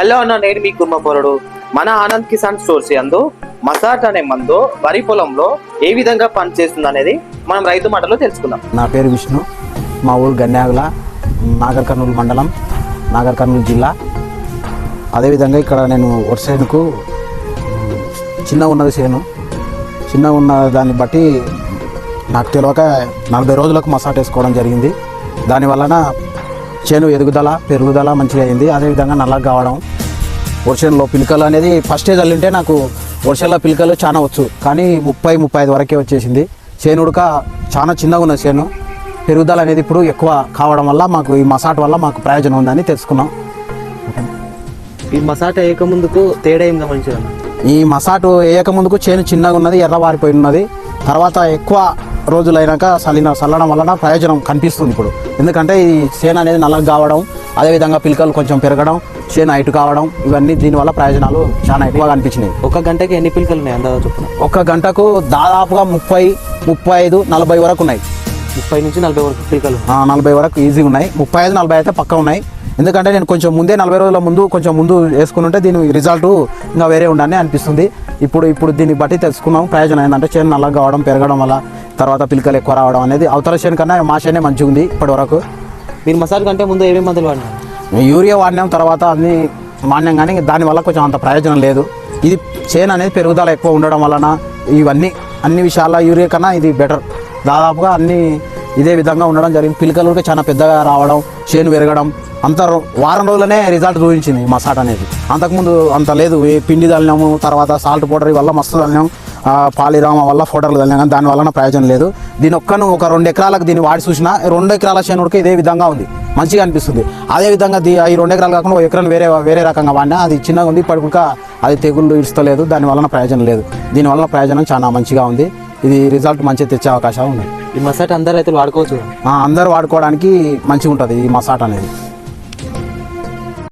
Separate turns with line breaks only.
Hello అన్న, నేను మీ కుర్మపోరుడు. మన ఆనంద్ కిసాన్ స్టోర్స్ యందు మసాట్ అనే మందు వరి పొలంలో ఏ విధంగా పనిచేస్తుంది అనేది మనం రైతు మాటలో తెలుసుకుందాం.
నా పేరు విష్ణు, మా ఊరు గన్యాగుల, నాగర్ కర్నూలు మండలం, నాగర్ కర్నూలు జిల్లా. అదేవిధంగా ఇక్కడ నేను వర్షేనుకు చిన్నగా ఉన్నది చేను, చిన్నగా ఉన్న దాన్ని బట్టి నాకు తెలియక 40 రోజులకు మసాట్ వేసుకోవడం జరిగింది. దానివలన చేను ఎదుగుదల పెరుగుదల మంచిగా అయింది. అదేవిధంగా నల్లగా కావడం, వర్షంలో పిలకలు అనేది ఫస్ట్ చల్లింటే నాకు వర్షంలో పిలకలు చాలా వచ్చు, కానీ 30-35 వరకే వచ్చేసింది. చేను ఉడక చాలా చిన్నగా ఉన్న చేను, పెరుగుదల అనేది ఇప్పుడు ఎక్కువ కావడం వల్ల మాకు ఈ మసాట్ వల్ల మాకు ప్రయోజనం ఉందని తెలుసుకున్నాం.
ఈ మసాట్ వేయక ముందుకు తేడా ఏం గమనించారు?
ఈ మసాటు వేయక ముందుకు చేను చిన్నగా ఉన్నది, ఎర్రవారిపోయి ఉన్నది. తర్వాత ఎక్కువ రోజులైనాక చల్లడం వలన ప్రయోజనం కనిపిస్తుంది ఇప్పుడు. ఎందుకంటే ఈ చేను అనేది నల్లగా కావడం, అదేవిధంగా పిలకలు కొంచెం పెరగడం, చేను హైట్ కావడం, ఇవన్నీ దీనివల్ల ప్రయోజనాలు చాలా ఎక్కువగా అనిపించినాయి.
ఒక గంటకి ఎన్ని పిలకలు ఉన్నాయి అందాజా చొప్పున?
ఒక గంటకు దాదాపుగా 30, 35, 40 వరకు ఉన్నాయి.
30 నుంచి 40 వరకు పిలకలు?
40 వరకు ఈజీగా ఉన్నాయి. 35, 40 అయితే పక్కా ఉన్నాయి. ఎందుకంటే నేను కొంచెం ముందే 40 రోజుల ముందు కొంచెం ముందు వేసుకుని ఉంటే దీని రిజల్ట్ ఇంకా వేరే ఉండాలని అనిపిస్తుంది. ఇప్పుడు దీన్ని బట్టి తెలుసుకున్నాం ప్రయోజనం ఏంటంటే చేను నల్లగా కావడం, పెరగడం వల్ల తర్వాత పిలకలు ఎక్కువ రావడం అనేది అవతల చేను కన్నా మా చేనే మంచిగా ఉంది ఇప్పటి వరకు.
మీరు మసాట్ కంటే ముందు ఏమేమి మందులు వాడినారు?
యూరియా వాడినాం, తర్వాత అన్ని వాడినాం, కానీ దానివల్ల కొంచెం అంత ప్రయోజనం లేదు. ఇది చేను అనేది పెరుగుదల ఎక్కువ ఉండడం వలన ఇవన్నీ అన్ని విషయాల్లో యూరియా కన్నా ఇది బెటర్. దాదాపుగా అన్ని ఇదే విధంగా ఉండడం జరిగింది. పిలకలు కూడా చాలా పెద్దగా రావడం, చేను పెరగడం, అంత వారం రోజులనే రిజల్ట్ చూపించింది మసాట్ అనేది. అంతకుముందు అంత లేదు. పిండి చల్లినాము, తర్వాత సాల్ట్ పౌడర్ వల్ల మస్తు చల్లినాం, పాలిరామ వల్ల ఫోటోలు చల్లినాం, కానీ దానివల్ల ప్రయోజనం లేదు. దీని ఒక్కను ఒక 2 ఎకరాలకు దీన్ని వాడి చూసినా 2 ఎకరాల చేను ఉడక ఇదే విధంగా ఉంది, మంచిగా అనిపిస్తుంది. అదేవిధంగా ఈ 2 ఎకరాలు కాకుండా 1 ఎకరాలు వేరే రకంగా వాడినా అది చిన్నగా ఉంది. ఇప్పటిక అది తెగుళ్ళు ఇస్తలేదు, దానివల్ల ప్రయోజనం లేదు. దీనివల్ల ప్రయోజనం చాలా మంచిగా ఉంది. ఇది రిజల్ట్ మంచిగా తెచ్చే అవకాశాలు ఉన్నాయి.
ఈ మసాట్ అందరు రైతులు వాడుకోవచ్చు?
అందరూ వాడుకోవడానికి మంచిగా ఉంటుంది ఈ మసాట్ అనేది.